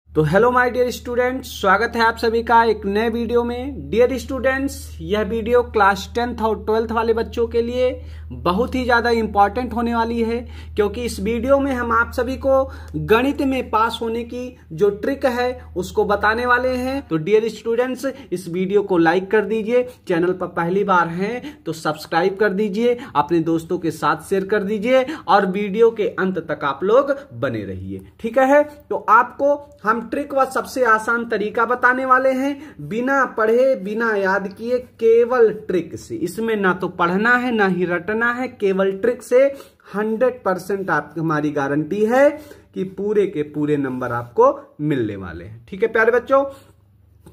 तो hello my dear students, स्वागत है आप सभी का एक नए वीडियो में। डियर स्टूडेंट्स, यह वीडियो क्लास 10th और 12th वाले बच्चों के लिए बहुत ही ज़्यादा इंपॉर्टेंट होने वाली है, क्योंकि इस वीडियो में हम आप सभी को गणित में पास होने की जो ट्रिक है उसको बताने वाले हैं। तो डियर स्टूडेंट्स, इस वीडियो को लाइक कर दीजिए, चैनल पर पहली बार हैं तो सब्सक्राइब कर दीजिए, अपने दोस्तों के साथ शेयर कर दीजिए और वीडियो के अंत तक आप लोग बने रहिए। ठीक है, तो आपको हम ट्रिक व सबसे आसान तरीका बताने वाले हैं, बिना पढ़े बिना याद किए, केवल ट्रिक से। इसमें ना तो पढ़ना है ना ही रटना है, केवल ट्रिक से 100% आप हमारी गारंटी है कि पूरे के पूरे नंबर आपको मिलने वाले हैं। ठीक है प्यारे बच्चों,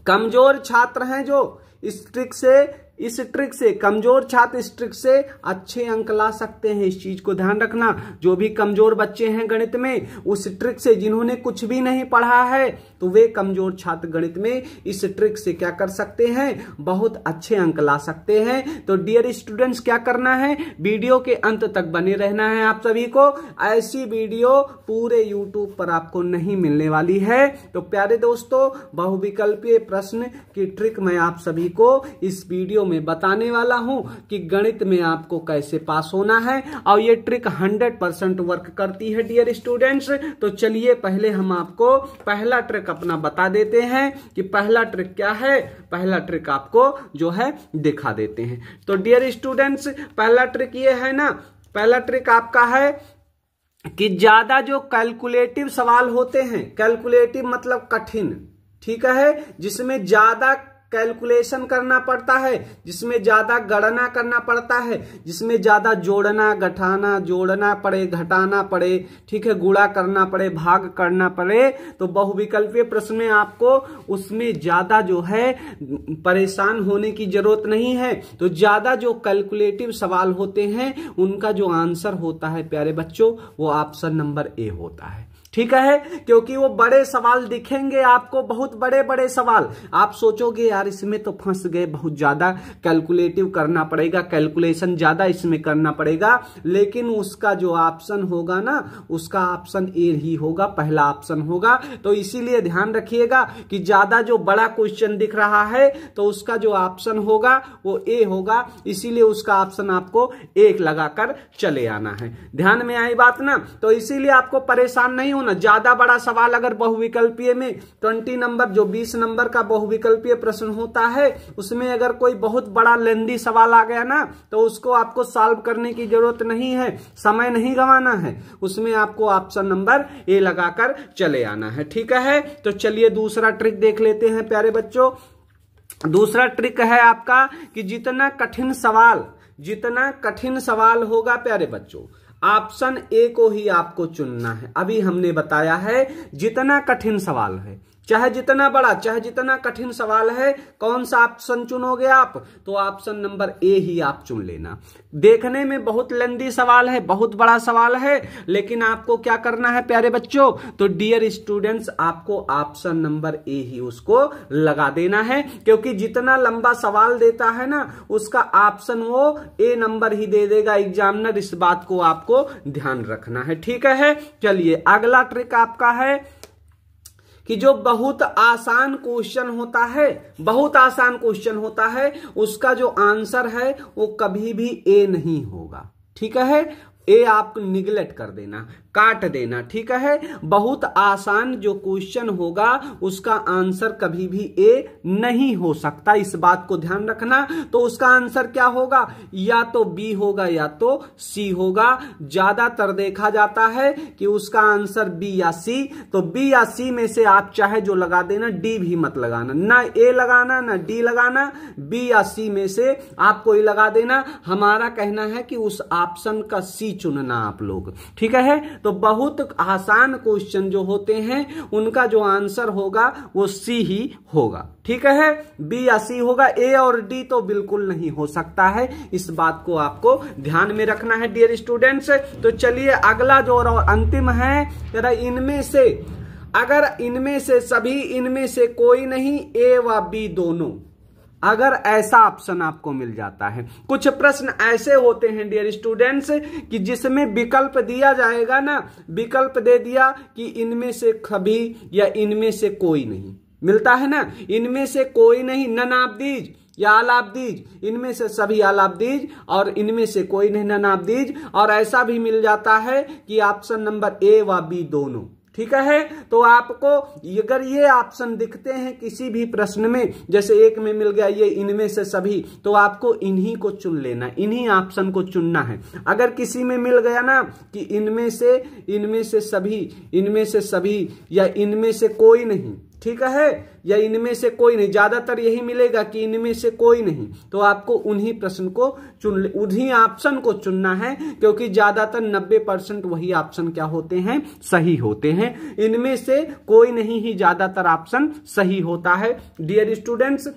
कमजोर छात्र हैं जो इस ट्रिक से कमजोर छात्र इस ट्रिक से अच्छे अंक ला सकते हैं। इस चीज को ध्यान रखना। जो भी कमजोर बच्चे हैं गणित में, उस ट्रिक से, जिन्होंने कुछ भी नहीं पढ़ा है, तो वे कमजोर छात्र गणित में इस ट्रिक से क्या कर सकते हैं, बहुत अच्छे अंक ला सकते हैं। तो डियर स्टूडेंट्स, क्या करना है, वीडियो के अंत तक बने रहना है। आप सभी को ऐसी वीडियो पूरे यूट्यूब पर आपको नहीं मिलने वाली है। तो प्यारे दोस्तों, बहुविकल्पीय प्रश्न की ट्रिक मैं आप सभी को इस वीडियो में बताने वाला हूं कि गणित में आपको कैसे पास होना है, और ये ट्रिक 100% वर्क करती है डियर स्टूडेंट्स। तो चलिए पहले हम आपको पहला ट्रिक अपना बता देते हैं कि पहला ट्रिक क्या है। पहला ट्रिक आपको जो है दिखा देते हैं। तो डियर स्टूडेंट्स, पहला ट्रिक ये है ना, पहला ट्रिक आपका है कि ज्यादा जो कैलकुलेटिव सवाल होते हैं, कैलकुलेटिव मतलब कठिन, ठीक है, जिसमें ज्यादा कैलकुलेशन करना पड़ता है, जिसमें ज्यादा गणना करना पड़ता है, जिसमें ज्यादा जोड़ना घटाना, जोड़ना पड़े घटाना पड़े, ठीक है, गुणा करना पड़े भाग करना पड़े, तो बहुविकल्पीय प्रश्न में आपको उसमें ज्यादा जो है परेशान होने की जरूरत नहीं है। तो ज्यादा जो कैलकुलेटिव सवाल होते हैं उनका जो आंसर होता है प्यारे बच्चों, वो ऑप्शन नंबर ए होता है। ठीक है, क्योंकि वो बड़े सवाल दिखेंगे आपको, बहुत बड़े बड़े सवाल। आप सोचोगे यार इसमें तो फंस गए, बहुत ज्यादा कैलकुलेटिव करना पड़ेगा, कैलकुलेशन ज्यादा इसमें करना पड़ेगा, लेकिन उसका जो ऑप्शन होगा ना, उसका ऑप्शन ए ही होगा, पहला ऑप्शन होगा। तो इसीलिए ध्यान रखिएगा कि ज्यादा जो बड़ा क्वेश्चन दिख रहा है तो उसका जो ऑप्शन होगा वो ए होगा, इसीलिए उसका ऑप्शन आपको एक लगाकर चले आना है। ध्यान में आई बात ना? तो इसीलिए आपको परेशान नहीं होना। ज्यादा बड़ा सवाल अगर बहुविकल्पीय में 20 नंबर, जो 20 नंबर का बहुविकल्पीय प्रश्न होता है, उसमें अगर कोई बहुत बड़ा लेंदी सवाल आ गया ना, तो उसको आपको सॉल्व करने की जरूरत नहीं है, समय नहीं गंवाना है, उसमें आपको ऑप्शन नंबर ए लगाकर चले आना है। ठीक है, तो चलिए दूसरा ट्रिक देख लेते हैं प्यारे बच्चों। दूसरा ट्रिक है आपका कि जितना कठिन सवाल होगा प्यारे बच्चों, ऑप्शन ए को ही आपको चुनना है। अभी हमने बताया है जितना कठिन सवाल है, चाहे जितना बड़ा चाहे जितना कठिन सवाल है, कौन सा ऑप्शन चुनोगे आप, तो ऑप्शन नंबर ए ही आप चुन लेना। देखने में बहुत लंबी सवाल है, बहुत बड़ा सवाल है, लेकिन आपको क्या करना है प्यारे बच्चों, तो डियर स्टूडेंट्स, आपको ऑप्शन नंबर ए ही उसको लगा देना है, क्योंकि जितना लंबा सवाल देता है ना, उसका ऑप्शन वो ए नंबर ही दे देगा एग्जामिनर। इस बात को आपको ध्यान रखना है। ठीक है, चलिए अगला ट्रिक आपका है कि जो बहुत आसान क्वेश्चन होता है, उसका जो आंसर है वो कभी भी ए नहीं होगा। ठीक है, ए आप निगलेक्ट कर देना, काट देना। ठीक है, बहुत आसान जो क्वेश्चन होगा उसका आंसर कभी भी ए नहीं हो सकता, इस बात को ध्यान रखना। तो उसका आंसर क्या होगा, या तो बी होगा या तो सी होगा। ज्यादातर देखा जाता है कि उसका आंसर बी या सी, तो बी या सी में से आप चाहे जो लगा देना, डी भी मत लगाना, ना ए लगाना ना डी लगाना, बी या सी में से आप कोई लगा देना। हमारा कहना है कि उस ऑप्शन का सी चुनना आप लोग। ठीक है, तो बहुत आसान क्वेश्चन जो होते हैं उनका जो आंसर होगा वो सी ही होगा। ठीक है, बी या सी होगा, ए और डी तो बिल्कुल नहीं हो सकता है। इस बात को आपको ध्यान में रखना है डियर स्टूडेंट्स। तो चलिए अगला जो और अंतिम है, जरा इनमें से अगर इनमें से सभी, इनमें से कोई नहीं, ए व बी दोनों, अगर ऐसा ऑप्शन आपको मिल जाता है। कुछ प्रश्न ऐसे होते हैं डियर स्टूडेंट्स कि जिसमें विकल्प दिया जाएगा ना, विकल्प दे दिया कि इनमें से सभी या इनमें से कोई नहीं, मिलता है ना, इनमें से कोई नहीं, नन ऑफ दीज या ऑल ऑफ दीज, इनमें से सभी ऑल ऑफ दीज और इनमें से कोई नहीं, नन ऑफ दीज। और ऐसा भी मिल जाता है कि ऑप्शन नंबर ए व बी दोनों, ठीक है। तो आपको अगर ये ऑप्शन दिखते हैं किसी भी प्रश्न में, जैसे एक में मिल गया ये इनमें से सभी, तो आपको इन्हीं को चुन लेना, इन्हीं ऑप्शन को चुनना है। अगर किसी में मिल गया ना कि इनमें से सभी, इनमें से सभी या इनमें से कोई नहीं, ठीक है, या इनमें से कोई नहीं, ज्यादातर यही मिलेगा कि इनमें से कोई नहीं, तो आपको उन्हीं प्रश्न को उन्हीं ऑप्शन को चुनना है, क्योंकि ज्यादातर 90% वही ऑप्शन क्या होते हैं, सही होते हैं। इनमें से कोई नहीं ही ज्यादातर ऑप्शन सही होता है डियर स्टूडेंट्स।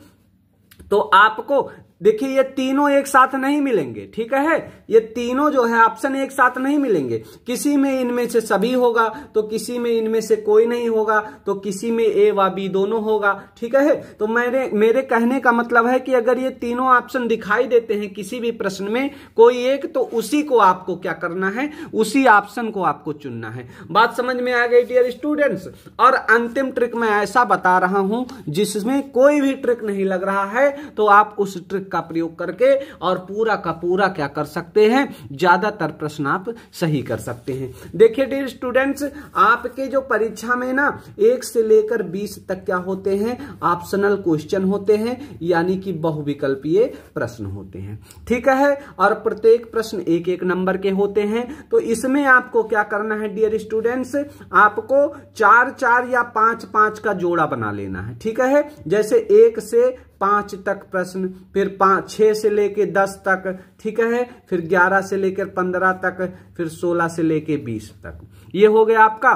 तो आपको देखिए ये तीनों एक साथ नहीं मिलेंगे, ठीक है, ये तीनों जो है ऑप्शन एक साथ नहीं मिलेंगे। किसी में इनमें से सभी होगा, तो किसी में इनमें से कोई नहीं होगा, तो किसी में ए व बी दोनों होगा, ठीक है। तो मेरे कहने का मतलब है कि अगर ये तीनों ऑप्शन दिखाई देते हैं किसी भी प्रश्न में कोई एक, तो उसी को आपको क्या करना है, उसी ऑप्शन को आपको चुनना है। बात समझ में आ गई डियर स्टूडेंट्स। और अंतिम ट्रिक मैं ऐसा बता रहा हूं जिसमें कोई भी ट्रिक नहीं लग रहा है, तो आप उस ट्रिक का प्रयोग करके और पूरा का पूरा क्या कर सकते हैं, ज्यादातर प्रश्न आप सही कर सकते हैं। देखिए डियर स्टूडेंट्स, आपके जो परीक्षा में ना 1 से लेकर 20 तक क्या होते हैं, ऑप्शनल क्वेश्चन होते हैं, यानी कि बहुविकल्पीय प्रश्न होते हैं, ठीक है। और प्रत्येक प्रश्न 1-1 नंबर के होते हैं। तो इसमें आपको क्या करना है डियर स्टूडेंट्स, आपको 4-4 या 5-5 का जोड़ा बना लेना है, ठीक है। जैसे 1 से 5 तक प्रश्न, फिर 6 से लेके 10 तक, ठीक है, फिर 11 से लेकर 15 तक, फिर 16 से लेके 20 तक। ये हो गया आपका।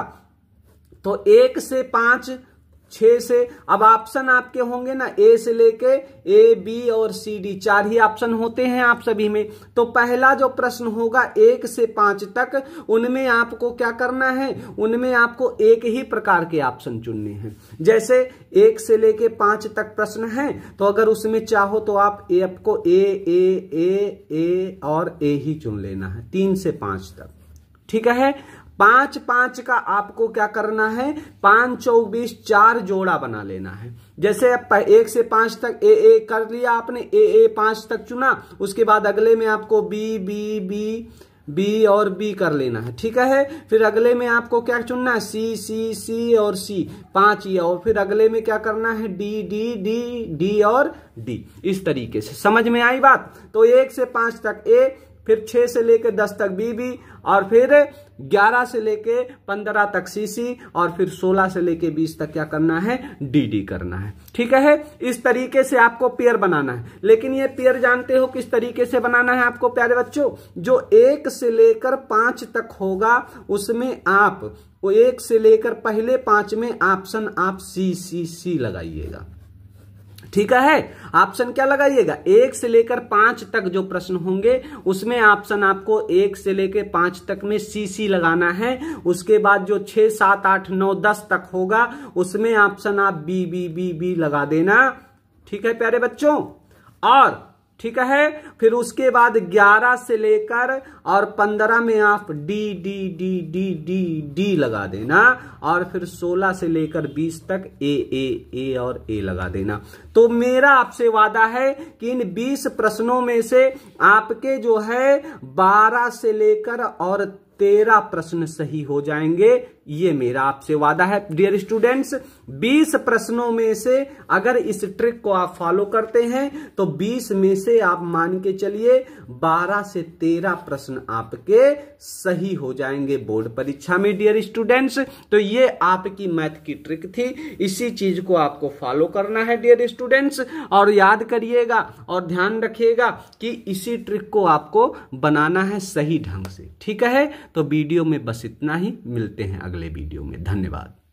तो 1 से 5, 6 से, अब ऑप्शन आपके होंगे ना ए से लेके ए, बी और सी, डी, 4 ही ऑप्शन होते हैं आप सभी में। तो पहला जो प्रश्न होगा 1 से 5 तक, उनमें आपको क्या करना है, उनमें आपको एक ही प्रकार के ऑप्शन चुनने हैं। जैसे 1 से लेके 5 तक प्रश्न है, तो अगर उसमें चाहो तो आप आपको ए और ए ही चुन लेना है 3 से 5 तक, ठीक है। 5-5 का आपको क्या करना है, 5-24 4 जोड़ा बना लेना है। जैसे 1 से 5 तक ए कर लिया आपने, ए 5 तक चुना, उसके बाद अगले में आपको बी और बी कर लेना है, ठीक है। फिर अगले में आपको क्या चुनना है, सी और सी 5 ये, और फिर अगले में क्या करना है, डी और डी। इस तरीके से समझ में आई बात। तो 1 से 5 तक ए, फिर 6 से लेकर 10 तक बी, और फिर 11 से लेके 15 तक सी, और फिर 16 से लेके 20 तक क्या करना है, डी करना है, ठीक है। इस तरीके से आपको पेयर बनाना है। लेकिन ये पेयर जानते हो किस तरीके से बनाना है आपको प्यारे बच्चों, जो 1 से लेकर 5 तक होगा उसमें आप 1 से लेकर पहले 5 में ऑप्शन आप सी लगाइएगा, ठीक है। ऑप्शन क्या लगाइएगा, 1 से लेकर 5 तक जो प्रश्न होंगे उसमें ऑप्शन आपको 1 से लेकर 5 तक में सी लगाना है। उसके बाद जो 6, 7, 8, 9, 10 तक होगा उसमें ऑप्शन आप बी लगा देना, ठीक है प्यारे बच्चों। और ठीक है, फिर उसके बाद 11 से लेकर और 15 में आप डी लगा देना, और फिर 16 से लेकर 20 तक ए और ए लगा देना। तो मेरा आपसे वादा है कि इन 20 प्रश्नों में से आपके जो है 12 से लेकर और 13 प्रश्न सही हो जाएंगे। ये मेरा आपसे वादा है डियर स्टूडेंट्स। 20 प्रश्नों में से अगर इस ट्रिक को आप फॉलो करते हैं तो 20 में से आप मान के चलिए 12 से 13 प्रश्न आपके सही हो जाएंगे बोर्ड परीक्षा में डियर स्टूडेंट्स। तो ये आपकी मैथ की ट्रिक थी, इसी चीज को आपको फॉलो करना है डियर स्टूडेंट्स। और याद करिएगा और ध्यान रखिएगा कि इसी ट्रिक को आपको बनाना है सही ढंग से, ठीक है। तो वीडियो में बस इतना ही, मिलते हैं अगले वीडियो में। धन्यवाद।